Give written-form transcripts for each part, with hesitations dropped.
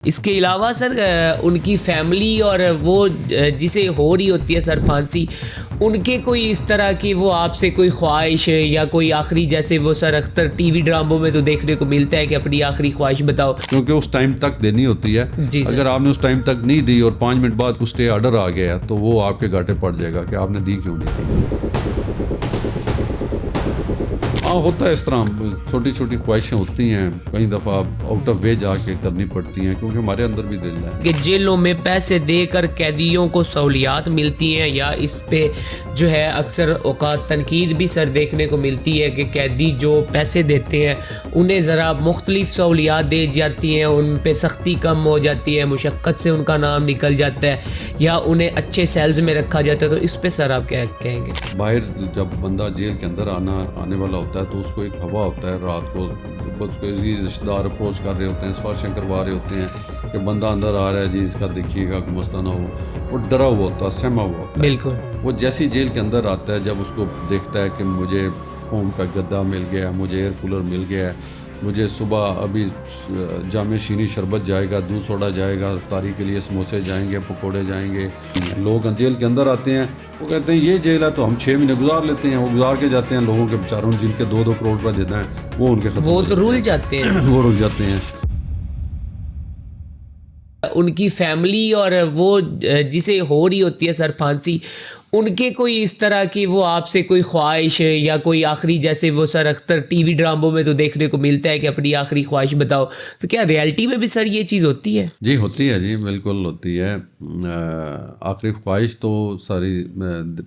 اس کے علاوہ سر ان کی فیملی اور وہ جسے ہو رہی ہوتی ہے سر پھانسی، ان کے کوئی اس طرح کی وہ آپ سے کوئی خواہش یا کوئی آخری، جیسے وہ سر اختر ٹی وی ڈراموں میں تو دیکھنے کو ملتا ہے کہ اپنی آخری خواہش بتاؤ، کیونکہ اس ٹائم تک دینی ہوتی ہے. جی سر. اگر آپ نے اس ٹائم تک نہیں دی اور 5 منٹ بعد کچھ آرڈر آ گیا تو وہ آپ کے گھاٹے پڑ جائے گا کہ آپ نے دی کیوں نہیں تھی. ہاں ہوتا ہے اس طرح، چھوٹی چھوٹی خواہشیں ہوتی ہیں، کئی دفعہ آؤٹ آف وے جا کے کرنی پڑتی ہیں کیونکہ ہمارے اندر بھی دل ہے کہ جیلوں میں پیسے دے کر قیدیوں کو سہولیات ملتی ہیں، یا اس پہ جو ہے اکثر اوقات تنقید بھی سر دیکھنے کو ملتی ہے کہ قیدی جو پیسے دیتے ہیں انہیں ذرا مختلف سہولیات دی جاتی ہیں، ان پہ سختی کم ہو جاتی ہے، مشقت سے ان کا نام نکل جاتا ہے، یا انہیں اچھے سیلز میں رکھا جاتا ہے. تو اس پہ سر آپ کیا کہیں گے؟ باہر جب بندہ جیل کے اندر آنے والا ہوتا ہے تو اس کو ایک ہوا ہوتا ہے، رات کو اس کو عزیز رشتہ دار اپروچ کر رہے ہوتے ہیں، سفارشیں کروا رہے ہوتے ہیں کہ بندہ اندر آ رہا ہے جی، اس کا دیکھیے گا کہ مسئلہ نہ ہو. وہ ڈرا ہوا ہوتا ہے، سہما ہوا ہوتا ہے. بالکل. وہ جیسی جیل کے اندر آتا ہے، جب اس کو دیکھتا ہے کہ مجھے فوم کا گدا مل گیا ہے، مجھے ایئر کولر مل گیا ہے، مجھے صبح ابھی جامع شینی شربت جائے گا، دودھ سوڈا جائے گا، افطاری کے لیے سموسے جائیں گے، پکوڑے جائیں گے. لوگ جیل کے اندر آتے ہیں، وہ کہتے ہیں یہ جیل ہے تو ہم 6 مہینے گزار لیتے ہیں. وہ گزار کے جاتے ہیں، لوگوں کے بیچاروں جن کے 2-2 کروڑ روپے دینا ہے وہ ان کے ختم وہ تو رول جاتے ہیں. وہ رک جاتے ہیں. ان کی فیملی اور وہ جسے ہو رہی ہوتی ہے سر پھانسی، ان کے کوئی اس طرح کی وہ آپ سے کوئی خواہش یا کوئی آخری، جیسے وہ سر اختر ٹی وی ڈراموں میں تو دیکھنے کو ملتا ہے کہ اپنی آخری خواہش بتاؤ، تو کیا ریئلٹی میں بھی سر یہ چیز ہوتی ہے؟ جی ہوتی ہے، جی بالکل ہوتی ہے. آخری خواہش تو ساری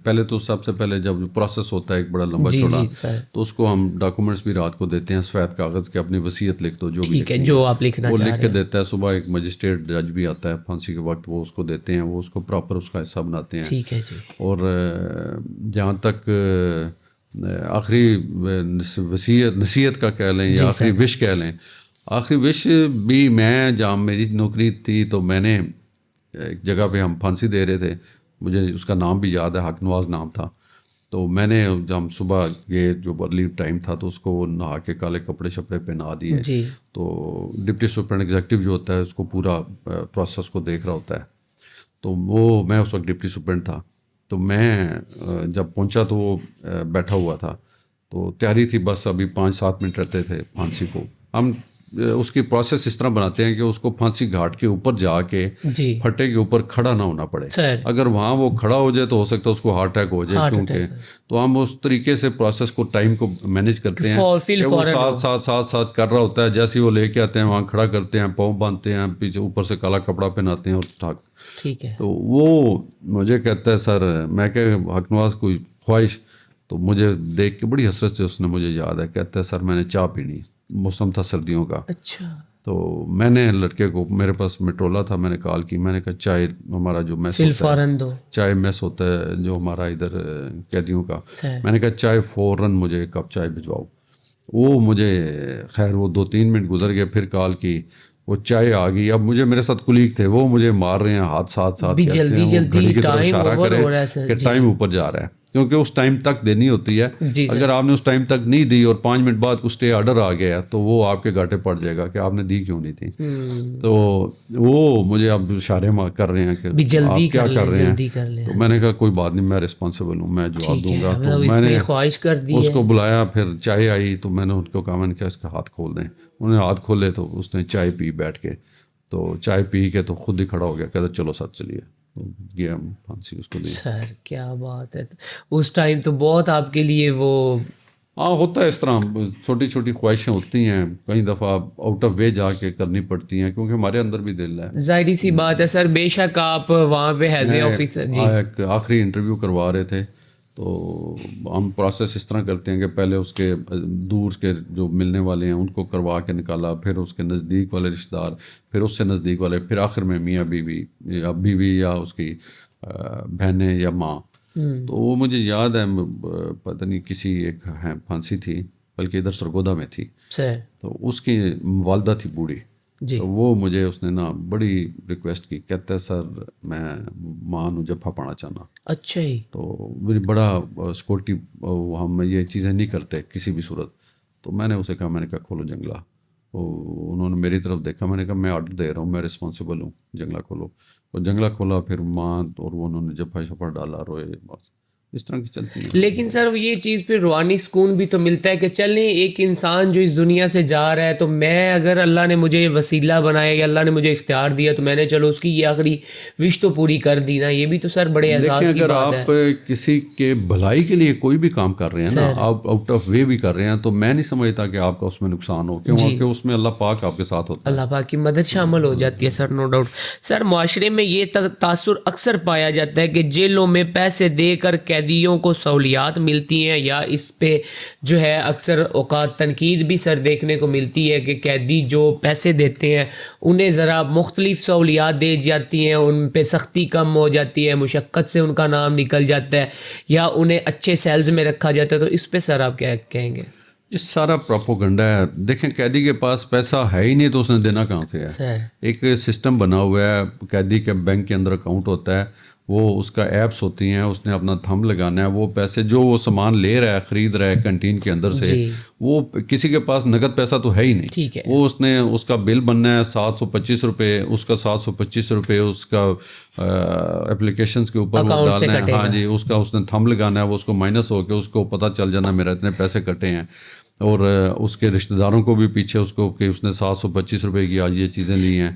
پہلے تو سب سے پہلے جب پروسیس ہوتا ہے ایک بڑا لمبا چوڑا، تو اس کو ہم ڈاکومنٹس بھی رات کو دیتے ہیں، سفید کاغذ کے، اپنی وصیت لکھ دو، جو بھی ٹھیک ہے جو آپ لکھنا وہ چاہ لکھ رہے کے ہیں. دیتا ہے. صبح ایک مجسٹریٹ جج بھی آتا ہے پھانسی کے وقت، وہ اس کو دیتے ہیں، وہ اس کو پراپر اس کا حصہ بناتے ہیں. ٹھیک ہے جی. اور جہاں تک آخری نصیحت کا کہہ لیں یا آخری وش کہہ لیں، آخری وش بھی میں جہاں میری نوکری تھی تو میں نے ایک جگہ پہ ہم پھانسی دے رہے تھے، مجھے اس کا نام بھی یاد ہے، حق نواز نام تھا. تو میں نے جب ہم صبح یہ جو ارلی ٹائم تھا تو اس کو نہا کے کالے کپڑے شپڑے پہنا دیے. تو ڈپٹی سپرنٹ ایگزیکٹو جو ہوتا ہے اس کو پورا پروسیس کو دیکھ رہا ہوتا ہے. تو وہ میں اس وقت ڈپٹی سپرنٹ تھا. تو میں جب پہنچا تو وہ بیٹھا ہوا تھا، تو تیاری تھی بس ابھی 5-7 منٹ رہتے تھے پھانسی کو. ہم اس کی پروسیس اس طرح بناتے ہیں کہ اس کو پھانسی گھاٹ کے اوپر جا کے پھٹے کے اوپر کھڑا نہ ہونا پڑے. اگر وہاں وہ کھڑا ہو جائے تو ہو سکتا ہے اس کو ہارٹ اٹیک ہو جائے، کیونکہ تو ہم اس طریقے سے پروسیس کو ٹائم کو مینیج کرتے ہیں کہ وہ ساتھ کر رہا ہوتا ہے. جیسے وہ لے کے آتے ہیں وہاں کھڑا کرتے ہیں، پاؤں باندھتے ہیں، پیچھے اوپر سے کالا کپڑا پہناتے ہیں اور ٹھاک. ٹھیک ہے. تو وہ مجھے کہتا ہے سر، میں کہ حق نواز کوئی خواہش؟ تو مجھے دیکھ کے بڑی حسرت سے اس نے مجھے یاد ہے، کہتا ہے سر میں نے چائے پینی، موسم تھا سردیوں کا. اچھا. تو میں نے لڑکے کو، میرے پاس میٹرولا تھا، میں نے کال کی، میں نے کہا چائے ہمارا جو میس ہوتا ہے، چائے میس ہوتا ہے جو ہمارا ادھر قیدیوں کا، میں نے کہا چائے فوراً مجھے ایک کپ چائے بھجواؤ. وہ مجھے خیر وہ 2-3 منٹ گزر گئے، پھر کال کی، وہ چائے آ گئی. اب مجھے میرے ساتھ کلیگ تھے، وہ مجھے مار رہے ہیں، ہاتھ ساتھ کہتے ہیں، وہ گھڑی کی طرف اشارہ کرے کہ ٹائم اوپر جا رہا ہے، کیونکہ اس ٹائم تک دینی ہوتی ہے. اگر آپ نے اس ٹائم تک نہیں دی اور 5 منٹ بعد کچھ آرڈر آ گیا تو وہ آپ کے گھاٹے پڑ جائے گا کہ آپ نے دی کیوں نہیں تھی. تو وہ مجھے اب اشارے کر رہے ہیں کہ آپ کیا کر رہے ہیں. تو میں نے کہا کوئی بات نہیں، میں رسپانسبل ہوں، میں جواب دوں گا. تو میں نے اس کو بلایا، پھر چائے آئی تو میں نے ان کو کہا، میں نے کہا اس کا ہاتھ کھول دیں. انہوں نے ہاتھ کھولے تو اس نے چائے پی بیٹھ کے. تو چائے پی کے تو خود ہی کھڑا ہو گیا، کہتا چلو سر چلیے. گیا پھانسی اس کو دی. سر کیا بات ہے، اس ٹائم تو بہت آپ کے لیے وہ. ہاں ہوتا ہے اس طرح، چھوٹی چھوٹی خواہشیں ہوتی ہیں، کئی دفعہ آؤٹ آف وے جا کے کرنی پڑتی ہیں کیونکہ ہمارے اندر بھی دل ہے. ظاہری سی بات ہے سر، بے شک آپ وہاں پہ ایز اے آفیسر ایک آخری انٹرویو کروا رہے تھے، تو ہم پروسیس اس طرح کرتے ہیں کہ پہلے اس کے دور کے جو ملنے والے ہیں ان کو کروا کے نکالا، پھر اس کے نزدیک والے رشتہ دار، پھر اس سے نزدیک والے، پھر آخر میں میاں بیوی یا بیوی یا اس کی بہنیں یا ماں. تو وہ مجھے یاد ہے، پتہ نہیں کسی ایک پھانسی تھی، بلکہ ادھر سرگودا میں تھی، تو اس کی والدہ تھی بوڑھی. تو وہ مجھے اس نے نا بڑی ریکویسٹ کی، کہتا ہے سر میں ماں نو جفا پانا چاہنا. اچھا ہی. تو میری بڑا سکورٹی، ہم یہ چیزیں نہیں کرتے کسی بھی صورت. تو میں نے اسے کہا، میں نے کہا کھولو جنگلہ. انہوں نے میری طرف دیکھا, میں نے کہا میں آرڈر دے رہا ہوں, میں رسپانسبل ہوں, جنگلہ کھولو. اور جنگلہ کھولا, پھر ماں اور وہ انہوں نے جفا شفا ڈالا, روئے, بس اس طرح کی چلتی ہیں. لیکن سر یہ چیز پھر روحانی سکون بھی تو ملتا ہے کہ چلیں ایک انسان جو اس دنیا سے جا رہا ہے, تو میں اگر اللہ نے مجھے وسیلہ بنایا یا اللہ نے مجھے اختیار دیا تو میں نے چلو اس کی یہ آخری وش تو پوری کر دی نا. یہ بھی تو سر بڑے اعزاز کی بات ہے. اگر آپ کسی کے بھلائی کے لیے کوئی بھی کام کر رہے ہیں نا, آپ آؤٹ آف وے بھی کر رہے ہیں, تو میں نہیں سمجھتا کہ آپ کا اس میں نقصان ہو, کیونکہ اس میں اللہ پاک آپ کے ساتھ ہوتا ہے, اللہ پاک کی مدد شامل ہو جاتی ہے سر, نو ڈاؤٹ. سر معاشرے میں یہ تاثر اکثر پایا جاتا ہے کہ جیلوں میں پیسے دے کر قیدیوں کو سہولیات ملتی ہیں, یا اس پہ جو ہے اکثر اوقات تنقید بھی سر دیکھنے کو ملتی ہے کہ قیدی جو پیسے دیتے ہیں انہیں ذرا مختلف سہولیات دی جاتی ہیں, ان پہ سختی کم ہو جاتی ہے, مشقت سے ان کا نام نکل جاتا ہے, یا انہیں اچھے سیلز میں رکھا جاتا ہے. تو اس پہ سر آپ کیا کہیں گے؟ یہ سارا پروپوگنڈا ہے. دیکھیں قیدی کے پاس پیسہ ہے ہی نہیں تو اس نے دینا کہاں سے ہے. ایک سسٹم بنا ہوا ہے, قیدی کے بینک کے اندر اکاؤنٹ ہوتا ہے, وہ اس کا ایپس ہوتی ہیں, اس نے اپنا تھم لگانا ہے, وہ پیسے جو وہ سامان لے رہا ہے, خرید رہا ہے کینٹین کے اندر سے, وہ کسی کے پاس نقد پیسہ تو ہے ہی نہیں. وہ اس نے اس کا بل بننا ہے 725 روپے, اس کا 725 روپے اس کا اپلیکیشنس کے اوپر وہ ڈالنا ہے. ہاں جی, اس نے تھم لگانا ہے, وہ اس کو مائنس ہو کے اس کو پتہ چل جانا میرا اتنے پیسے کٹے ہیں, اور اس کے رشتہ داروں کو بھی پیچھے اس کو کہ اس نے 725 روپے کی آج یہ چیزیں لی ہیں.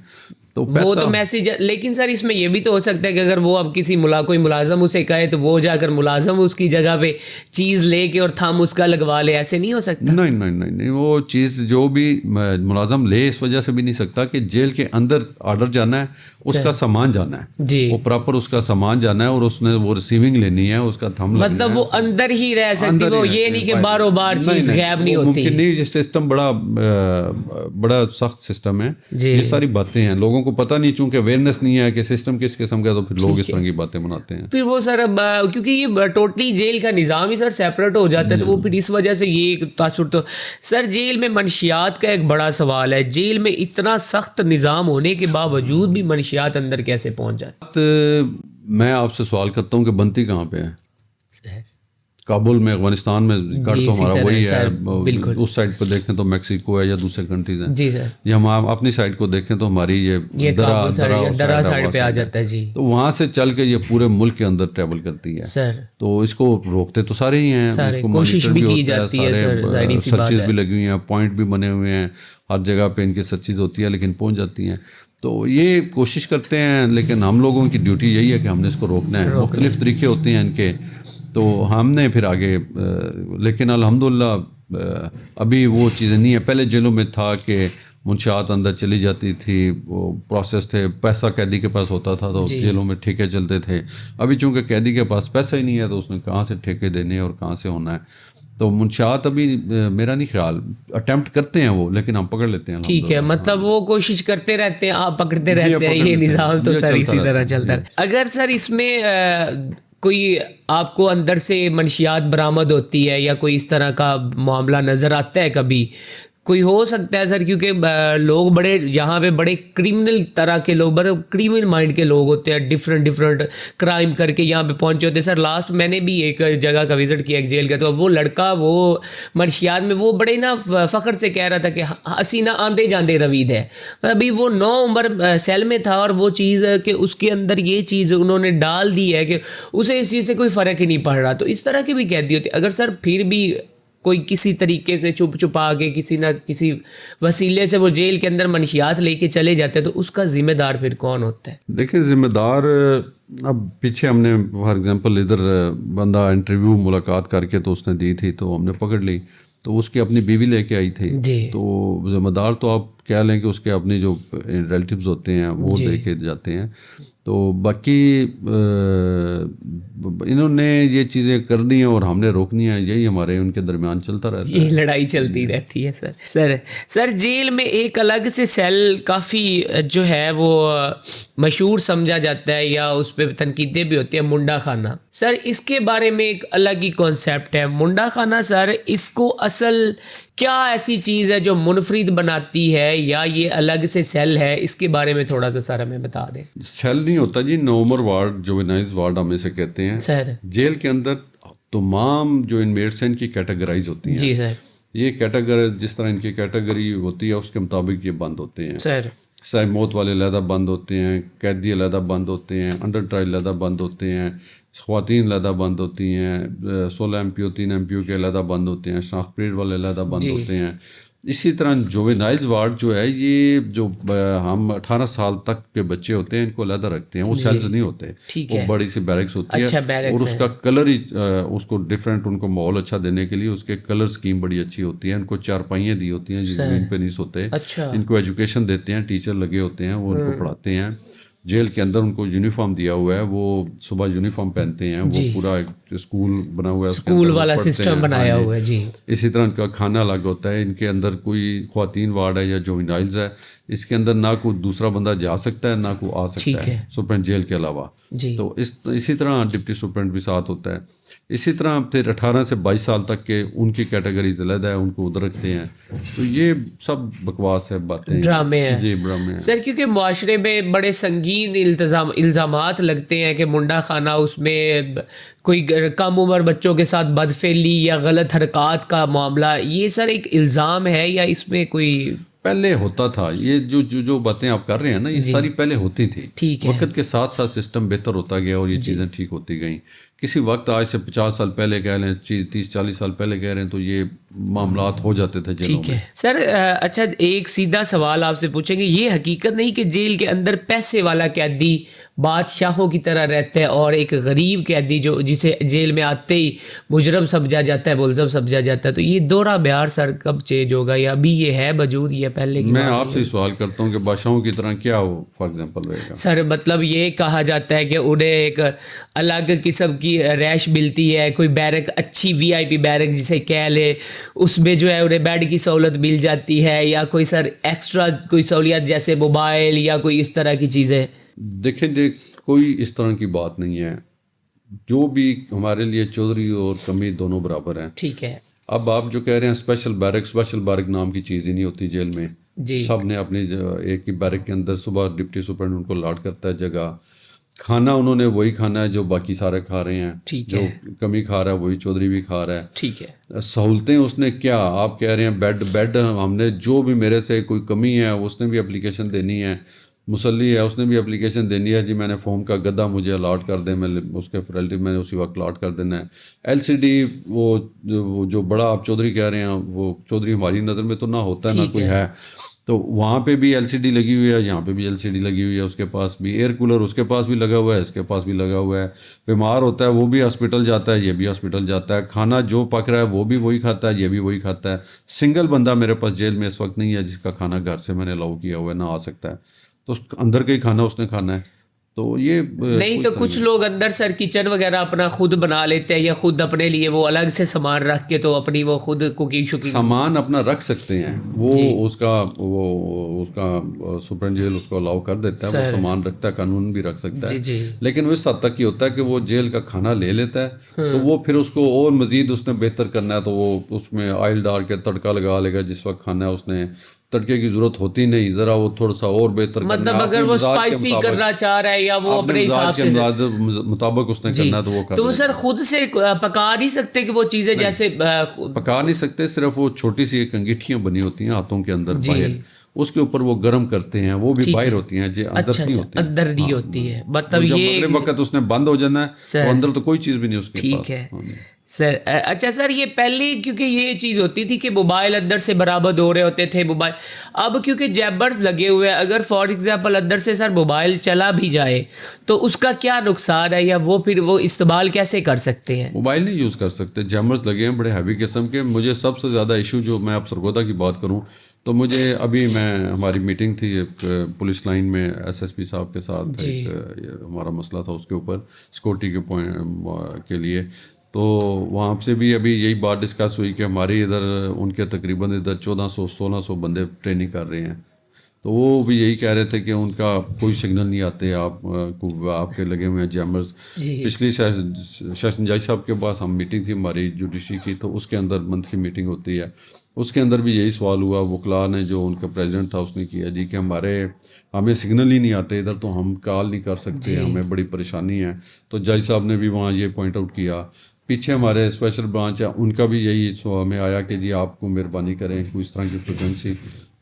وہ تو میسیج. لیکن سر اس میں یہ بھی تو ہو سکتا ہے کہ اگر وہ اب کسی کوئی ملازم اسے کہے تو وہ جا کر ملازم اس کی جگہ پہ چیز لے کے اور تھم اس کا لگوا لے, ایسے نہیں ہو سکتا؟ نہیں, وہ چیز جو بھی ملازم لے اس وجہ سے بھی نہیں سکتا کہ جیل کے اندر آرڈر جانا ہے, اس کا سامان جانا ہے, وہ پراپر اس کا سامان جانا ہے, اور اس نے وہ ریسیونگ لینی ہے, اس کا تھم لگنا ہے, مطلب وہ اندر ہی رہ سکتی, وہ یہ نہیں کہ باروں بار چیز غائب نہیں ہوتی. ممکن نہیں, یہ سسٹم بڑا سخت سسٹم ہے. یہ ساری باتیں ہیں, لوگوں کو پتہ نہیں, چونکہ اویئرنیس نہیں ہے کہ سسٹم کس قسم کا, تو پھر لوگ اس طرح کی باتیں بناتے ہیں. پھر وہ سر کیونکہ یہ ٹوٹلی جیل کا نظام ہی سر سیپریٹ ہو جاتا ہے, تو وہ پھر اس وجہ سے یہ تاثر. تو سر جیل میں منشیات کا ایک بڑا سوال ہے, جیل میں اتنا سخت نظام ہونے کے باوجود بھی منشیات اندر کیسے پہنچ جاتی؟ میں آپ سے سوال کرتا ہوں کہ بنتی کہاں پہ ہے؟ کابل میں, افغانستان میں گڑھ تو ہمارا وہی ہے. اس سائڈ پہ دیکھیں تو میکسیکو ہے یا دوسرے کنٹریز ہیں. جی سر. یا ہم اپنی سائڈ کو دیکھیں تو ہماری یہ درا سائڈ پہ آ جاتا ہے. جی, تو وہاں سے چل کے یہ پورے ملک کے اندر ٹریول کرتی ہے سر. تو اس کو روکتے تو سارے ہی ہیں, اس کو کوشش بھی کی جاتی ہے, سرچز بھی لگی ہوئی ہیں, پوائنٹ بھی بنے ہوئے ہیں, ہر جگہ پہ ان کی سرچز ہوتی ہے, لیکن پہنچ جاتی ہیں. تو یہ کوشش کرتے ہیں, لیکن ہم لوگوں کی ڈیوٹی یہی ہے کہ ہم نے اس کو روکنا ہے. مختلف طریقے ہوتے ہیں ان کے, تو ہم نے پھر آگے, لیکن الحمدللہ ابھی وہ چیزیں نہیں ہیں. پہلے جیلوں میں تھا کہ منشیات اندر چلی جاتی تھی, وہ پروسیس تھے, پیسہ قیدی کے پاس ہوتا تھا تو جیلوں میں ٹھیکے چلتے تھے. ابھی چونکہ قیدی کے پاس پیسہ ہی نہیں ہے تو اس نے کہاں سے ٹھیکے دینے اور کہاں سے ہونا ہے. تو منشیات ابھی میرا نہیں خیال, اٹیمپٹ کرتے ہیں وہ, لیکن ہم پکڑ لیتے ہیں. ٹھیک ہے, مطلب وہ کوشش کرتے رہتے ہیں, آپ پکڑتے رہتے ہیں, یہ نظام تو سر اسی طرح چلتا ہے. اگر سر اس میں کوئی آپ کو اندر سے منشیات برآمد ہوتی ہے یا کوئی اس طرح کا معاملہ نظر آتا ہے کبھی, کوئی ہو سکتا ہے سر, کیونکہ لوگ بڑے یہاں پہ بڑے کرمنل طرح کے لوگ, بڑے کرمنل مائنڈ کے لوگ ہوتے ہیں, ڈفرینٹ کرائم کر کے یہاں پہ پہنچے ہوتے ہیں. سر لاسٹ میں نے بھی ایک جگہ کا وزٹ کیا, ایک جیل کا, تو وہ لڑکا وہ منشیات میں وہ بڑے نا فخر سے کہہ رہا تھا کہ حسینہ آندے جاندے روید ہے. ابھی وہ 9 عمر سیل میں تھا, اور وہ چیز کہ اس کے اندر یہ چیز انہوں نے ڈال دی ہے کہ اسے اس چیز سے کوئی فرق ہی نہیں پڑ رہا. تو اس طرح کے بھی قیدی ہوتے. اگر سر پھر بھی کوئی کسی طریقے سے چھپا کے کسی نہ کسی وسیلے سے وہ جیل کے اندر منشیات لے کے چلے جاتے ہیں, تو اس کا ذمہ دار پھر کون ہوتا ہے؟ دیکھیں ذمہ دار, اب پیچھے ہم نے فار ایگزامپل ادھر بندہ انٹرویو ملاقات کر کے تو اس نے دی تھی, تو ہم نے پکڑ لی, تو اس کی اپنی بیوی لے کے آئی تھی. تو ذمہ دار تو آپ کہہ لیں کہ اس کے اپنے جو ریلیٹیوز ہوتے ہیں وہ لے کے جاتے ہیں. تو باقی انہوں نے یہ چیزیں کرنی ہیں اور ہم نے روکنی ہیں, یہی ہمارے ان کے درمیان چلتا رہتا ہے, یہ لڑائی چلتی رہتی ہے. سر جیل میں ایک الگ سے سیل کافی جو ہے وہ مشہور سمجھا جاتا ہے, یا اس پہ تنقیدیں بھی ہوتی ہیں, منڈا خانہ. سر اس کے بارے میں ایک الگ ہی کانسیپٹ ہے منڈا خانہ. سر اس کو اصل کیا ایسی چیز ہے جو منفرد بناتی ہے, یا یہ الگ سے سیل ہے؟ اس کے بارے میں تھوڑا سا سر ہمیں بتا دیں. سیل نہیں ہوتا جی, نومر وارڈ, جوینائز وارڈ ہم اسے کہتے ہیں. سر جیل کے اندر تمام جو انمیٹس ہیں ان کی کیٹیگرائز ہوتی ہیں. جی سر. یہ کیٹیگری جس طرح ان کی کیٹیگری ہوتی ہے اس کے مطابق یہ بند ہوتے ہیں. سر سائے موت والے علیحدہ بند ہوتے ہیں, قیدی علیحدہ بند ہوتے ہیں, انڈر ٹرائل علیحدہ بند ہوتے ہیں, خواتین علیحدہ بند ہوتی ہیں, 16 MPO 3 MPO کے علیحدہ بند ہوتے ہیں, شناخت پیریڈ والے علیحدہ بند ہوتے ہیں. اسی طرح جوینائلز وارڈ جو ہے یہ جو ہم 18 سال تک کے بچے ہوتے ہیں ان کو علیحدہ رکھتے ہیں, وہ سیلز نہیں ہوتے, وہ بڑی سی بیرکس ہوتی ہے, اور اس کا کلر ہی اس کو ڈفرینٹ, ان کو ماحول اچھا دینے کے لیے اس کے کلر اسکیم بڑی اچھی ہوتی ہے. ان کو چارپائیاں دی ہوتی ہیں جو زمین پہ نہیں سوتے, ان کو ایجوکیشن دیتے ہیں, ٹیچر لگے ہوتے ہیں, وہ ان کو پڑھاتے ہیں. جیل کے اندر ان کو یونیفارم دیا ہوا ہے, وہ صبح یونیفارم پہنتے ہیں, وہ پورا ایک اسکول بنا ہوا ہے, اسکول والا سسٹم بنایا ہوا ہے. جی اسی طرح ان کا کھانا الگ ہوتا ہے. ان کے اندر کوئی خواتین وارڈ ہے یا جوینائلز ہے, اس کے اندر نہ کوئی دوسرا بندہ جا سکتا ہے نہ کوئی آ سکتا ہے سپرنٹ جیل کے علاوہ. تو اسی طرح ڈپٹی سپرنٹ بھی ساتھ ہوتا ہے. اسی طرح پھر 18 سے 22 سال تک کے ان کی کیٹیگریز علیحدہ ہے, ان کو ادھر رکھتے ہیں. تو یہ سب بکواس ہے, باتیں, ڈرامے ہیں. جی ڈرامے ہیں سر, کیونکہ معاشرے میں بڑے سنگین الزامات لگتے ہیں کہ منڈا خانہ اس میں کوئی کم عمر بچوں کے ساتھ بدفعلی یا غلط حرکات کا معاملہ, یہ سر ایک الزام ہے یا اس میں کوئی پہلے ہوتا تھا؟ یہ جو باتیں آپ کر رہے ہیں نا, یہ ساری پہلے ہوتی تھی. وقت کے ساتھ ساتھ سسٹم بہتر ہوتا گیا اور یہ چیزیں ٹھیک ہوتی گئیں. کسی وقت آج سے 50 سال پہلے کہہ لیں, 30-40 سال پہلے کہہ رہے ہیں, تو یہ معاملات ہو جاتے تھے جیلوں میں. سر اچھا, ایک سیدھا سوال آپ سے پوچھیں گے, یہ حقیقت نہیں کہ جیل کے اندر پیسے والا قیدی بادشاہوں کی طرح رہتا ہے اور ایک غریب قیدی جو جسے جیل میں آتے ہی مجرم سمجھا جاتا ہے, ملزم سمجھا جاتا ہے, تو یہ دورہ بیار سر کب چینج ہوگا, یا ابھی یہ ہے وجود یا پہلے کی؟ میں آپ سے سوال کرتا ہوں کہ بادشاہوں کی طرح کیا ہو فار ایگزامپل رہے گا؟ سر مطلب یہ کہا جاتا ہے کہ انہیں ایک الگ قسم کی ریش ملتی ہے, کوئی بیرک اچھی VIP بیرک جسے کہہ لے, اس میں جو ہے انہیں بیڈ کی سہولت مل جاتی ہے, یا کوئی سر ایکسٹرا کوئی سہولیات جیسے موبائل یا کوئی اس طرح کی چیزیں. دیکھیں کوئی اس طرح کی بات نہیں ہے. جو بھی ہمارے لیے چودھری اور کمی دونوں برابر ہیں. ٹھیک ہے. اب آپ جو کہہ رہے ہیں اسپیشل بیرک نام کی چیز ہی نہیں ہوتی جیل میں. سب نے اپنی ایک ہی بیرک کے اندر, صبح ڈپٹی سپرنٹ ان کو الاٹ کرتا ہے جگہ, کھانا انہوں نے وہی کھانا ہے جو باقی سارے کھا رہے ہیں, جو کمی کھا رہا ہے وہی چودھری بھی کھا رہا ہے. ٹھیک ہے. سہولتیں اس نے کیا, آپ کہہ رہے ہیں بیڈ ہم نے, جو بھی میرے سے کوئی کمی ہے اس نے بھی اپلیکیشن دینی ہے, مسلی ہے اس نے بھی اپلیکیشن دینی ہے, جی میں نے فوم کا گدا مجھے الاٹ کر دیں, میں اس کے ریلیٹیو میں نے اسی وقت الاٹ کر دینا ہے. LCD وہ جو بڑا آپ چودھری کہہ رہے ہیں, وہ چودھری ہماری نظر میں تو نہ ہوتا ہے نہ کوئی ہے, تو وہاں پہ بھی LCD لگی ہوئی ہے, یہاں پہ بھی LCD لگی ہوئی ہے, اس کے پاس بھی ایئر کولر اس کے پاس بھی لگا ہوا ہے, اس کے پاس بھی لگا ہوا ہے. بیمار ہوتا ہے وہ بھی ہاسپٹل جاتا ہے, یہ بھی ہاسپٹل جاتا ہے, کھانا جو پک رہا ہے وہ بھی وہی کھاتا ہے, یہ بھی وہی کھاتا ہے. سنگل بندہ میرے پاس جیل میں اس وقت نہیں ہے جس کا کھانا گھر سے میں نے الاؤ کیا ہوا ہے, نہ آ سکتا ہے, تو اندر کا ہی کھانا اس نے کھانا ہے. تو یہ نہیں تو کچھ لوگ اندر سر کچن وغیرہ اپنا خود بنا لیتے ہیں, یا خود اپنے لیے وہ الگ سے سامان رکھ کے تو اپنی وہ خود کوکنگ سامان اپنا رکھ سکتے ہیں. وہ اس کا سپرنٹ جیل اس کو الاؤ کر دیتا ہے, وہ سامان رکھتا ہے, قانون بھی رکھ سکتا ہے. لیکن وہ اس حد تک ہی ہوتا ہے کہ وہ جیل کا کھانا لے لیتا ہے, تو وہ پھر اس کو اور مزید اس نے بہتر کرنا ہے تو وہ اس میں آئل ڈال کے تڑکا لگا لے گا. جس وقت کھانا ہے اس نے تڑکے کی ضرورت ہوتی نہیں, ذرا وہ تھوڑا سا اور بہتر کرنا, مطلب اگر وہ اسپائسی کرنا چاہ رہا ہے یا وہ اپنے حساب سے مطابق اس نے کرنا ہے تو وہ کرنا. تو وہ سر خود سے پکا نہیں سکتے کہ وہ چیزیں جیسے پکا نہیں سکتے, صرف وہ چھوٹی سی ایک انگیٹھیاں بنی ہوتی ہیں ہاتھوں کے اندر باہر, اس کے اوپر وہ گرم کرتے ہیں, وہ بھی باہر ہوتی ہیں, جی اندر نہیں ہوتی, اندر نہیں ہوتی ہے. مطلب یہ وقت اس نے بند ہو جانا ہے تو اندر تو کوئی چیز بھی نہیں اس کے پاس. ٹھیک ہے سر. اچھا سر, یہ پہلے کیونکہ یہ چیز ہوتی تھی کہ موبائل اندر سے برآمد ہو رہے ہوتے تھے موبائل, اب کیونکہ جیبرز لگے ہوئے ہیں, اگر فار ایگزامپل اندر سے سر موبائل چلا بھی جائے تو اس کا کیا نقصان ہے, یا وہ پھر وہ استعمال کیسے کر سکتے ہیں؟ موبائل نہیں یوز کر سکتے, جیمرز لگے ہیں بڑے ہیوی قسم کے. مجھے سب سے زیادہ ایشو جو میں اب سرگودا کی بات کروں تو مجھے ابھی ہماری میٹنگ تھی ایک پولیس لائن میں SSP صاحب کے ساتھ, ایک ہمارا مسئلہ تھا اس کے اوپر سیکورٹی کے پوائنٹ کے لیے, تو وہاں سے بھی ابھی یہی بات ڈسکس ہوئی کہ ہمارے ادھر ان کے تقریباً ادھر 1400-1600 بندے ٹریننگ کر رہے ہیں, تو وہ بھی یہی کہہ رہے تھے کہ ان کا کوئی سگنل نہیں آتے, آپ کے لگے ہوئے ہیں جیمرز. پچھلی سیشن جج صاحب کے پاس ہم میٹنگ تھی ہماری جوڈیشری کی, تو اس کے اندر منتھلی میٹنگ ہوتی ہے, اس کے اندر بھی یہی سوال ہوا. وکلا نے جو ان کا پریزیڈنٹ تھا اس نے کیا جی کہ ہمیں سگنل ہی نہیں آتے ادھر, تو ہم کال نہیں کر سکتے, ہمیں بڑی پریشانی ہے. تو جج صاحب نے بھی وہاں یہ پوائنٹ آؤٹ کیا. پیچھے ہمارے اسپیشل برانچ ہے, ان کا بھی یہی ہمیں آیا کہ جی آپ کو مہربانی کریں کوئی اس طرح کی فریکوینسی.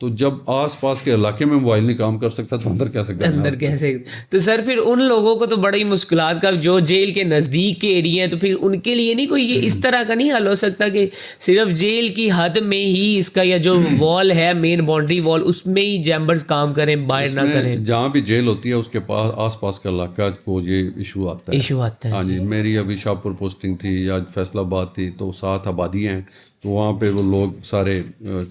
تو جب آس پاس کے علاقے میں موبائل نہیں کام کر سکتا تو اندر کیسے کرنا ہے؟ اندر کیسے؟ تو سر پھر ان لوگوں کو تو بڑی مشکلات کا, جو جیل کے نزدیک کے ایریا ہیں, تو پھر ان کے لیے نہیں کوئی یہ اس طرح کا نہیں حل ہو سکتا کہ صرف جیل کی حد میں ہی اس کا, یا جو وال ہے مین باؤنڈری وال, اس میں ہی چیمبرز کام کریں, باہر نہ کریں؟ جہاں بھی جیل ہوتی ہے اس کے پاس آس پاس کے علاقہ کو یہ ایشو آتا ہے. ہاں جی, میری ابھی شاہپور پوسٹنگ تھی یا فیصل آباد تھی, تو 7 آبادی ہیں, تو وہاں پہ وہ لوگ سارے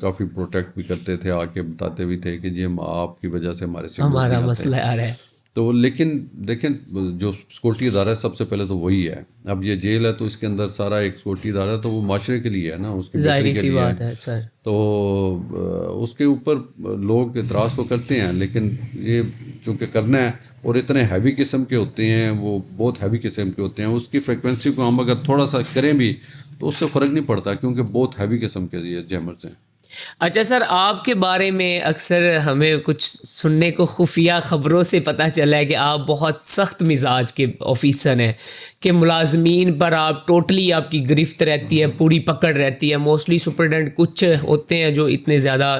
کافی پروٹیکٹ بھی کرتے تھے, آ کے بتاتے بھی تھے کہ جی ہم آپ کی وجہ سے ہمارا مسئلہ آ رہا ہے. تو لیکن دیکھیں جو سیکورٹی ادارہ ہے سب سے پہلے تو وہی ہے. اب یہ جیل ہے تو اس کے اندر سارا ایک سیکورٹی ادارہ ہے, تو وہ معاشرے کے لیے ہے نا, اس کی بہتری کے لیے بات ہے سر. تو اس کے اوپر لوگ اعتراض تو کرتے ہیں, لیکن یہ چونکہ کرنا ہے اور اتنے ہیوی قسم کے ہوتے ہیں, وہ بہت ہیوی قسم کے ہوتے ہیں, اس کی فریکوینسی کو ہم اگر تھوڑا سا کریں بھی تو اس سے فرق نہیں پڑتا, کیونکہ بہت ہیوی قسم کے یہ جیمرز ہیں. اچھا سر, آپ کے بارے میں اکثر ہمیں کچھ سننے کو خفیہ خبروں سے پتہ چلا ہے کہ آپ بہت سخت مزاج کے آفیسر ہیں, کہ ملازمین پر آپ ٹوٹلی آپ کی گرفت رہتی ہے, پوری پکڑ رہتی ہے. موسٹلی سپرڈنٹ کچھ ہوتے ہیں جو اتنے زیادہ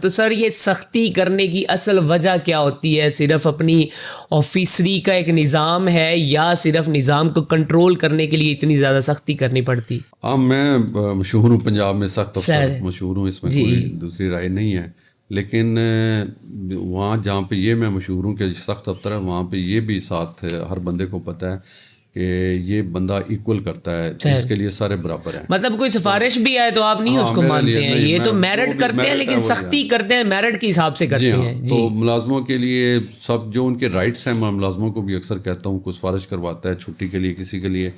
تو سر یہ سختی کرنے کی اصل وجہ کیا ہوتی ہے؟ صرف اپنی آفیسری کا ایک نظام ہے, یا صرف نظام کو کنٹرول کرنے کے لیے اتنی زیادہ سختی کرنی پڑتی؟ میں مشہور ہوں پنجاب میں, سخت افسر مشہور ہوں, اس میں کوئی دوسری رائے نہیں ہے. لیکن وہاں جہاں پہ یہ میں مشہور ہوں کہ سخت افسر ہے, وہاں پہ یہ بھی ساتھ ہر بندے کو پتہ ہے کہ یہ بندہ ایکول کرتا ہے, اس کے لیے سارے برابر ہیں. مطلب کوئی سفارش بھی آئے تو آپ نہیں اس کو مانتے ہیں؟ یہ تو میرٹ کرتے ہیں, لیکن سختی کرتے ہیں میرٹ کے حساب سے کرتے ہیں. تو ملازموں کے لیے سب جو ان کے رائٹس ہیں, میں ملازموں کو بھی اکثر کہتا ہوں, کوئی سفارش کرواتا ہے چھٹی کے لیے کسی کے لیے,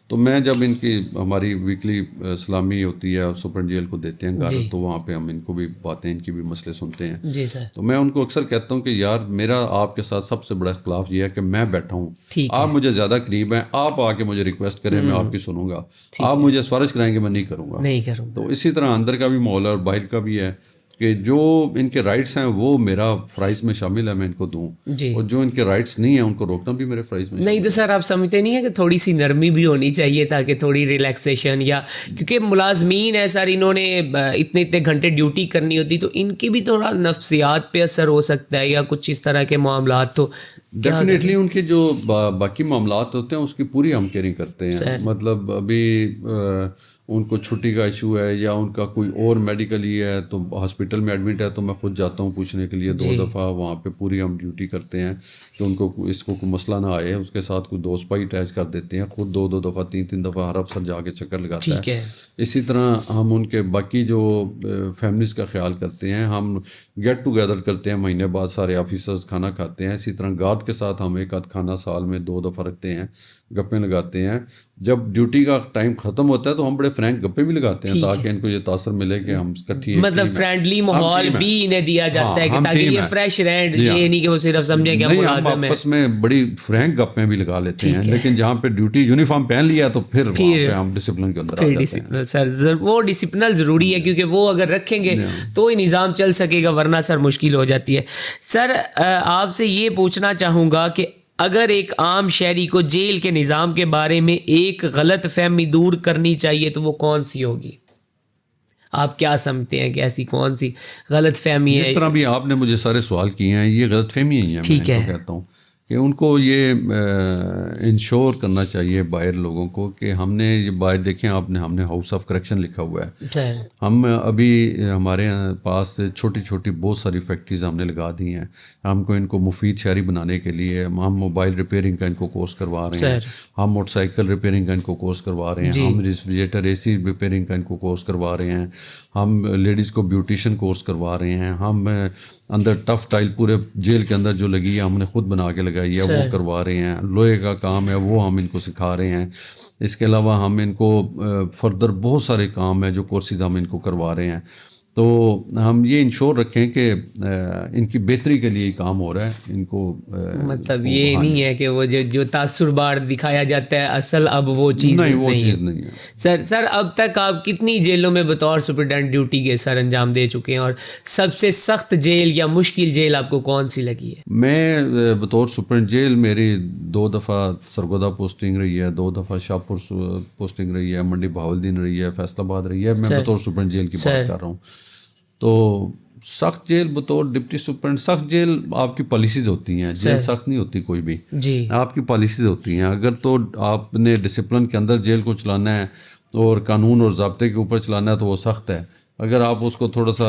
تو میں جب ان کی ہماری ویکلی سلامی ہوتی ہے, سپرنٹ جیل کو دیتے ہیں گھر, تو وہاں پہ ہم ان کو بھی باتیں, ان کی بھی مسئلے سنتے ہیں. جی سر. تو میں ان کو اکثر کہتا ہوں کہ یار میرا آپ کے ساتھ سب سے بڑا اختلاف یہ ہے کہ میں بیٹھا ہوں, آپ مجھے زیادہ قریب ہیں, آپ آ کے مجھے ریکویسٹ کریں, میں آپ کی سنوں گا, آپ مجھے سفارش کرائیں گے, میں نہیں کروں گا. تو اسی طرح اندر کا بھی ماحول ہے اور باہر کا بھی ہے کہ جو ان کے رائٹس ہیں وہ میرا فرائض میں شامل ہے, میں ان کو دوں, اور جو ان کے رائٹس نہیں ہیں ان کو روکنا بھی میرے فرائض میں نہیں. تو سر آپ سمجھتے نہیں ہیں کہ تھوڑی سی نرمی بھی ہونی چاہیے تاکہ تھوڑی ریلیکسیشن, یا کیونکہ ملازمین ہے سر, انہوں نے اتنے گھنٹے ڈیوٹی کرنی ہوتی, تو ان کی بھی تھوڑا نفسیات پہ اثر ہو سکتا ہے, یا کچھ اس طرح کے معاملات. تو ڈیفینیٹلی ان کے جو باقی معاملات ہوتے ہیں اس کی پوری ہم کیئرنگ کرتے ہیں. مطلب ابھی ان کو چھٹی کا ایشو ہے یا ان کا کوئی اور میڈیکل ہی ہے, تو ہاسپٹل میں ایڈمٹ ہے, تو میں خود جاتا ہوں پوچھنے کے لیے 2 دفعہ, وہاں پہ پوری ہم ڈیوٹی کرتے ہیں کہ ان کو اس کو کوئی مسئلہ نہ آئے. اس کے ساتھ کوئی 2 سپاہی اٹیچ کر دیتے ہیں, خود 2 دفعہ 3 دفعہ ہر افسر جا کے چکر لگاتا ہے. اسی طرح ہم ان کے باقی جو فیملیز کا خیال کرتے ہیں, ہم گیٹ ٹوگیدر کرتے ہیں مہینے بعد, سارے آفیسرز کھانا کھاتے ہیں. اسی طرح گارڈ کے ساتھ ہم ایک آدھ کھانا سال میں 2 دفعہ رکھتے ہیں, گپیں لگاتے ہیں. جب ڈیوٹی کا ٹائم ختم ہوتا ہے تو ہم بڑے فرینک گپے بھی لگاتے ہیں, تاکہ ان کو یہ تاثر ملے کہ ہم اکٹھی, مطلب فرینڈلی ماحول بھی انہیں دیا جاتا ہے کہ تاکہ یہ فریش رہیں, یہ نہیں کہ وہ صرف سمجھیں کہ ہم ملازم ہیں. آپس میں بڑی فرینک گپیں بھی لگا لیتے ہیں, لیکن جہاں پہ ڈیوٹی یونیفارم پہن لیا تو پھر وہاں پہ ہم ڈسپلن کے اندر آ جاتے ہیں. سر وہ ڈسپلن ضروری ہے, کیونکہ وہ اگر رکھیں گے تو ہی نظام چل سکے گا, ورنہ سر مشکل ہو جاتی ہے. سر آپ سے یہ پوچھنا چاہوں گا کہ اگر ایک عام شہری کو جیل کے نظام کے بارے میں ایک غلط فہمی دور کرنی چاہیے تو وہ کون سی ہوگی؟ آپ کیا سمجھتے ہیں کہ ایسی کون سی غلط فہمی ہے؟ جس طرح بھی آپ نے مجھے سارے سوال کیے ہیں, یہ غلط فہمی ہی ہیں. ٹھیک ہے, میں کہتا ہوں کہ ان کو یہ انشور کرنا چاہیے باہر لوگوں کو کہ ہم نے یہ باہر دیکھیں, آپ نے ہم نے ہاؤس آف کریکشن لکھا ہوا ہے. ہم ابھی ہمارے پاس چھوٹی چھوٹی بہت ساری فیکٹریز ہم نے لگا دی ہیں. ہم کو ان کو مفید شہری بنانے کے لیے ہم موبائل ریپیئرنگ کا ان کو کورس کروا رہے ہیں, ہم موٹر سائیکل ریپیئرنگ کا ان کو کورس کروا رہے ہیں, ہم ریفریجریٹر اے سی ریپیئرنگ کا ان کو کورس کروا رہے ہیں, ہم لیڈیز کو بیوٹیشین کورس کروا رہے ہیں, ہم اندر ٹف ٹائل پورے جیل کے اندر جو لگی ہے ہم نے خود بنا کے لگائی ہے وہ کروا رہے ہیں, لوہے کا کام ہے وہ ہم ان کو سکھا رہے ہیں. اس کے علاوہ ہم ان کو فردر بہت سارے کام ہیں جو کورسز ہم ان کو کروا رہے ہیں. تو ہم یہ انشور رکھیں کہ ان کی بہتری کے لیے کام ہو رہا ہے ان کو. مطلب یہ نہیں ہے کہ وہ جو تاثر بار دکھایا جاتا ہے اصل اب وہ چیز نہیں ہے. سر اب تک آپ کتنی جیلوں میں بطور سپرنٹینڈنٹ ڈیوٹی کے سر انجام دے چکے ہیں, اور سب سے سخت جیل یا مشکل جیل آپ کو کون سی لگی ہے؟ میں بطور سپرنٹ جیل میری 2 دفعہ سرگودا پوسٹنگ رہی ہے, 2 دفعہ شاہپور پوسٹنگ رہی ہے, منڈی بہاولدین رہی ہے, فیصل آباد رہی ہے. میں بطور سپرنٹ جیل کی بات کر رہا ہوں. تو سخت جیل بطور ڈپٹی سپرنٹ, سخت جیل آپ کی پالیسیز ہوتی ہیں, جیل سخت نہیں ہوتی کوئی بھی, آپ کی پالیسیز ہوتی ہیں. اگر تو آپ نے ڈسپلن کے اندر جیل کو چلانا ہے اور قانون اور ضابطے کے اوپر چلانا ہے تو وہ سخت ہے. اگر آپ اس کو تھوڑا سا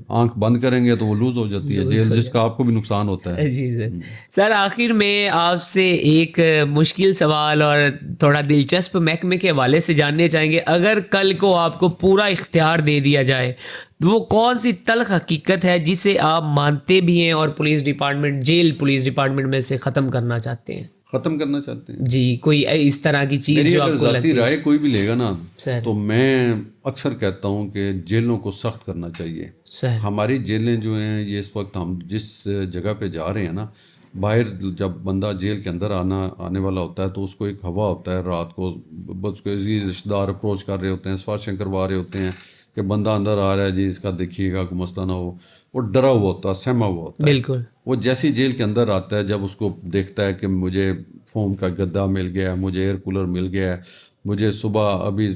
آنکھ بند کریں گے تو وہ لوز ہو جاتی ہے جیل, جس کا آپ کو بھی نقصان ہوتا ہے. جی سر آخر میں آپ سے ایک مشکل سوال اور تھوڑا دلچسپ محکمے کے حوالے سے جاننے چاہیں گے. اگر کل کو آپ کو پورا اختیار دے دیا جائے وہ کون سی تلخ حقیقت ہے جسے آپ مانتے بھی ہیں اور police department, jail police department میں سے ختم کرنا چاہتے ہیں؟ ختم کرنا چاہتے ہیں جی, کوئی اس طرح کی چیز جو آپ کو ذاتی رائے کوئی بھی لے گا نا سر, تو میں اکثر کہتا ہوں کہ جیلوں کو سخت کرنا چاہیے سر. ہماری جیلیں جو ہیں یہ اس وقت ہم جس جگہ پہ جا رہے ہیں نا, باہر جب بندہ جیل کے اندر آنے والا ہوتا ہے تو اس کو ایک ہوا ہوتا ہے, رات کو اس کو عزیز رشتہ دار اپروچ کر رہے ہوتے ہیں, سفارشیں کروا رہے ہوتے ہیں کہ بندہ اندر آ رہا ہے جی اس کا دیکھیے گا کوئی مسئلہ نہ ہو. وہ ڈرا ہوا ہوتا ہے, سہما ہوا ہوتا ہے. بالکل. وہ جیسی جیل کے اندر آتا ہے, جب اس کو دیکھتا ہے کہ مجھے فوم کا گدا مل گیا ہے, مجھے ایئر کولر مل گیا ہے, مجھے صبح ابھی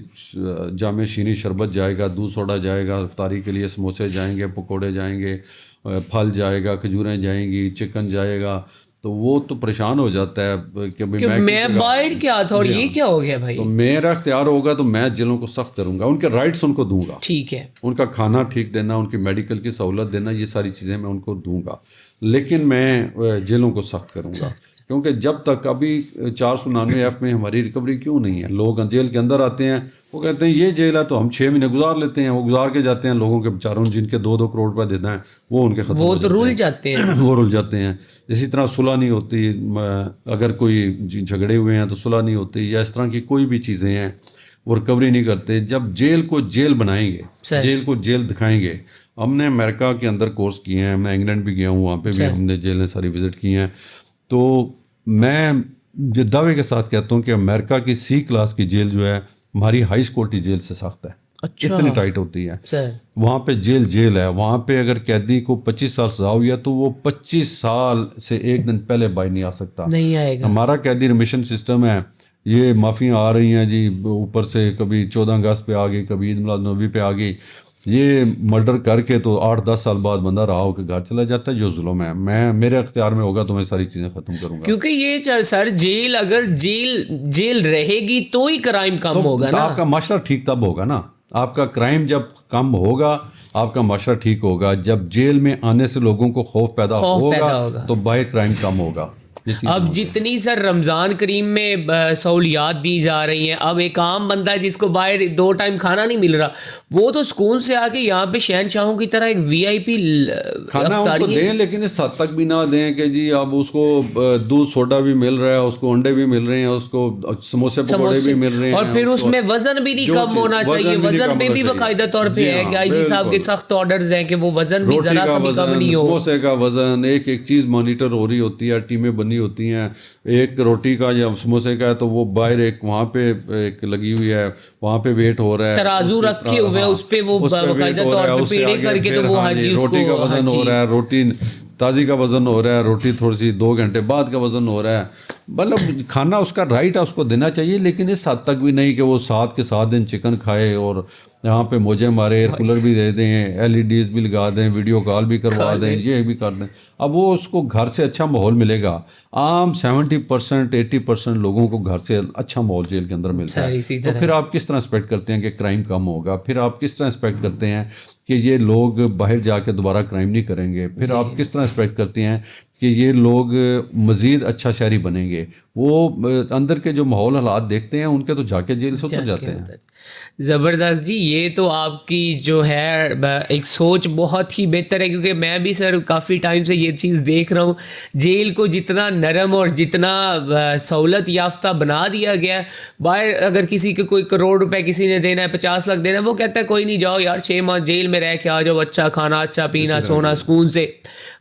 جامع شینی شربت جائے گا, دودھ سوڈا جائے گا, افطاری کے لیے سموسے جائیں گے, پکوڑے جائیں گے, پھل جائے گا, کھجوریں جائیں گی, چکن جائے گا, تو وہ تو پریشان ہو جاتا ہے کہ میں باہر کیا تھا اور یہ کیا ہو گیا بھائی. تو میرا اختیار ہوگا تو میں جیلوں کو سخت کروں گا, ان کے رائٹس ان کو دوں گا. ٹھیک ہے, ان کا کھانا ٹھیک دینا, ان کی میڈیکل کی سہولت دینا, یہ ساری چیزیں میں ان کو دوں گا, لیکن میں جیلوں کو سخت کروں گا. کیونکہ جب تک ابھی 499F میں ہماری ریکوری کیوں نہیں ہے, لوگ جیل کے اندر آتے ہیں وہ کہتے ہیں یہ جیل ہے تو ہم 6 مہینے گزار لیتے ہیں, وہ گزار کے جاتے ہیں, لوگوں کے بیچاروں جن کے 2-2 کروڑ روپے دینا ہے وہ ان کے ختم, وہ تو رول جاتے ہیں, وہ رول جاتے ہیں. اسی طرح صلح نہیں ہوتی, اگر کوئی جھگڑے ہوئے ہیں تو صلح نہیں ہوتی, یا اس طرح کی کوئی بھی چیزیں ہیں وہ ریکوری نہیں کرتے. جب جیل کو جیل بنائیں گے, جیل کو جیل دکھائیں گے. ہم نے امریکہ کے اندر کورس کیے ہیں, میں انگلینڈ بھی گیا ہوں, وہاں پہ بھی ہم نے جیلیں ساری وزٹ کی ہیں. تو میں جو دعوے کے ساتھ کہتا ہوں کہ امریکہ کی C کلاس کی جیل جو ہے ہماری ہائی سیکورٹی جیل سے سخت ہے. اتنی ٹائٹ ہوتی ہے وہاں پہ, جیل ہے وہاں پہ. اگر قیدی کو 25 سال سزا ہوئی ہے تو وہ 25 سال سے 1 دن پہلے باہر نہیں آ سکتا, نہیں آئے گا. ہمارا قیدی ریمیشن سسٹم ہے, یہ معافیاں آ رہی ہیں جی اوپر سے, کبھی 14 اگست پہ آ گئی, کبھی عید میلاد النبی پہ آ گئی, یہ مرڈر کر کے تو 8-10 سال بعد بندہ رہا ہو کے گھر چلا جاتا ہے, جو ظلم ہے. میں میرے اختیار میں ہوگا تو میں ساری چیزیں ختم کروں گا. کیونکہ یہ سر جیل, اگر جیل رہے گی تو ہی کرائم کم ہوگا نا. آپ کا معاشرہ ٹھیک تب ہوگا نا, آپ کا کرائم جب کم ہوگا آپ کا معاشرہ ٹھیک ہوگا. جب جیل میں آنے سے لوگوں کو خوف پیدا ہوگا تو باہر کرائم کم ہوگا. اب جتنی سر رمضان کریم میں سہولیات دی جا رہی ہیں, اب ایک عام بندہ ہے جس کو باہر 2 ٹائم کھانا نہیں مل رہا, وہ تو سکون سے آ کے یہاں پہ شہنشاہوں کی طرح ایک VIP کھانا ان کو دیں, لیکن اس حد تک بھی نہ دیں کہ جی اب اس کو دودھ سوڈا بھی مل رہا ہے, اس کو انڈے بھی مل رہے ہیں, اس کو سموسے پکوڑے بھی مل رہے ہیں, اور پھر اس میں وزن بھی نہیں کم ہونا چاہیے. وزن میں بھی باقاعدہ طور پہ ہے کہ IG صاحب کے سخت آرڈرز ہیں کہ وہ وزن بھی ذرا سا بھی کم نہیں ہو. سموسے کا وزن, ایک چیز مانیٹر ہو رہی ہوتی ہے, ٹیمیں بنی ہوتی ہیں. ایک روٹی کا یا سموسے کا ہے تو وہ باہر ایک وہاں پہ ایک لگی ہوئی ہے, وہاں پہ ویٹ ہو رہا ہے, ترازو رکھے ہوئے ہیں اس پہ وہ باقاعدہ طور پہ پیڑے کر کے, تو وہ روٹی کا وزن ہو رہا ہے, روٹی تازی کا وزن ہو رہا ہے, روٹی تھوڑی سی 2 گھنٹے بعد کا وزن ہو رہا ہے. مطلب کھانا اس کا رائٹ ہے, اس کو دینا چاہیے, لیکن اس حد تک بھی نہیں کہ وہ 7 کے 7 دن چکن کھائے اور یہاں پہ موجے مارے, ایئر کولر بھی دے دیں, LEDs بھی لگا دیں, ویڈیو کال بھی کروا دیں, یہ بھی کر دیں. اب وہ اس کو گھر سے اچھا ماحول ملے گا. عام 70% 80% لوگوں کو گھر سے اچھا ماحول جیل کے اندر ملتا ہے. تو پھر آپ کس طرح ایکسپیکٹ کرتے ہیں کہ کرائم کم ہوگا؟ پھر آپ کس طرح ایکسپیکٹ کرتے ہیں کہ یہ لوگ باہر جا کے دوبارہ کرائم نہیں کریں گے؟ پھر آپ کس طرح ایکسپیکٹ کرتے ہیں کہ یہ لوگ مزید اچھا شہری بنیں گے؟ وہ اندر کے جو ماحول حالات دیکھتے ہیں ان کے تو جا کے جیل سے اتر جاتے ہیں. زبردست جی. یہ تو آپ کی جو ہے ایک سوچ بہت ہی بہتر ہے, کیونکہ میں بھی سر کافی ٹائم سے یہ چیز دیکھ رہا ہوں. جیل کو جتنا نرم اور جتنا سہولت یافتہ بنا دیا گیا ہے, باہر اگر کسی کے کوئی کروڑ روپے کسی نے دینا ہے, 50 لاکھ دینا ہے, وہ کہتا ہے کوئی نہیں جاؤ یار 6 ماہ جیل میں رہ کے آ جاؤ, اچھا کھانا اچھا پینا سونا سکون سے,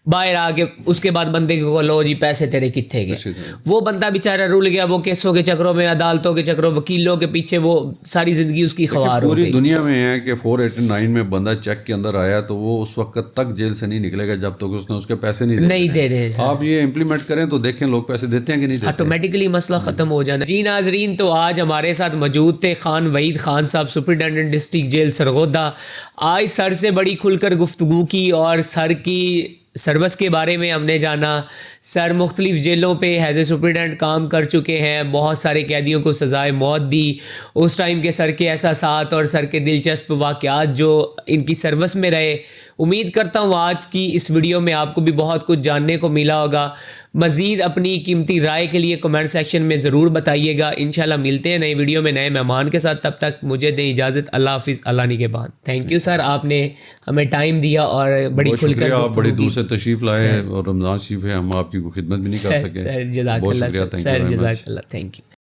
باہر آ کے اس کے بعد بندے کو لو جی پیسے تیرے کتنے گئے. وہ بندہ بیچارہ رول گیا, وہ کیسوں کے چکروں میں, عدالتوں کے چکروں, وکیلوں کے پیچھے وہ ساری زندگی اس کی خوار ہو پوری گئی. دنیا میں ہے کہ 489 میں بندہ چیک کے اندر آیا تو وہ اس وقت تک جیل سے نہیں نکلے گا جب تک اس نے اس کے پیسے نہیں دے رہے. آپ یہ امپلیمنٹ کریں تو دیکھیں لوگ پیسے دیتے ہیں کہ نہیں دیتے, آٹومیٹکلی مسئلہ ختم ہو جانا. جی ناظرین, تو آج ہمارے ساتھ موجود تھے خان وحید خان صاحب, سپرنٹینڈنٹ ڈسٹرکٹ جیل سرگودا. آج سر سے بڑی کھل کر گفتگو کی اور سر کی سروس کے بارے میں ہم نے جانا. سر مختلف جیلوں پہ ایز اے سپرنٹینڈنٹ کام کر چکے ہیں, بہت سارے قیدیوں کو سزائے موت دی. اس ٹائم کے سر کے احساسات اور سر کے دلچسپ واقعات جو ان کی سروس میں رہے, امید کرتا ہوں آج کی اس ویڈیو میں آپ کو بھی بہت کچھ جاننے کو ملا ہوگا. مزید اپنی قیمتی رائے کے لیے کمنٹ سیکشن میں ضرور بتائیے گا. انشاءاللہ ملتے ہیں نئی ویڈیو میں نئے مہمان کے ساتھ. تب تک مجھے دیں اجازت. اللہ حافظ, اللہ نگہبان. تھینک یو سر, آپ نے ہمیں ٹائم دیا اور بڑی کھل کر آپ بڑی دور سے تشریف لائے اور رمضان شریف ہے, ہم آپ کی کوئی خدمت بھی نہیں کر سکے. سر جزاک اللہ, سر جزاک اللہ, تھینک یو.